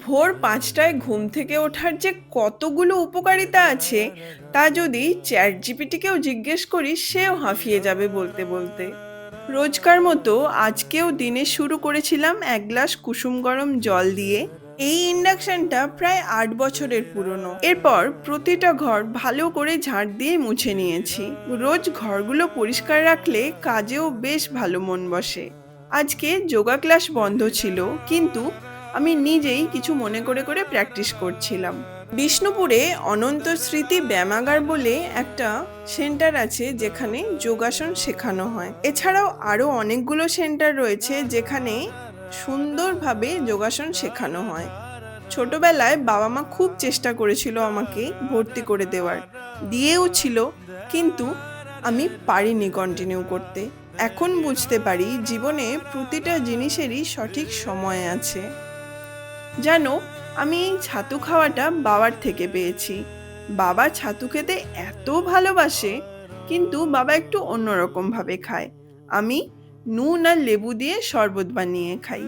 ভোর ৫টায় ঘুম থেকে ওঠার যে কতগুলো উপকারিতা আছে তা যদি চ্যাট জিপিটিকেও জিজ্ঞেস করি সেও হাঁফিয়ে যাবে বলতে বলতে। রোজকার মতো আজকেও দিনে শুরু করেছিলাম এক গ্লাস কুসুম গরম জল দিয়ে। এই ইন্ডাকশনটা প্রায় ৮ বছরের পুরনো। এরপর প্রতিটা ঘর ভালো করে ঝাঁট দিয়ে মুছে নিয়েছি। রোজ ঘরগুলো পরিষ্কার রাখলে কাজেও বেশ ভালো মন বসে। আজকে যোগা ক্লাস বন্ধ ছিল, কিন্তু আমি নিজেই কিছু মনে করে করে প্র্যাকটিস করছিলাম। বিষ্ণুপুরে অনন্ত স্মৃতি ব্যায়ামাগার বলে একটা সেন্টার আছে যেখানে যোগাসন শেখানো হয়। এছাড়াও আরো অনেকগুলো সেন্টার রয়েছে যেখানে সুন্দরভাবে যোগাসন শেখানো হয়। ছোটবেলায় বাবা মা খুব চেষ্টা করেছিল আমাকে ভর্তি করে দেওয়ার, দিয়েও ছিল, কিন্তু আমি পারিনি কন্টিনিউ করতে। এখন বুঝতে পারি জীবনে প্রতিটা জিনিসেরই সঠিক সময় আছে। জানো, আমি এই ছাতু খাওয়াটা বাবার থেকে পেয়েছি। বাবা ছাতু খেতে এত ভালোবাসে, কিন্তু বাবা একটু অন্যরকম ভাবে খায়। আমি নুন আর লেবু দিয়ে শরবত বানিয়ে খাই।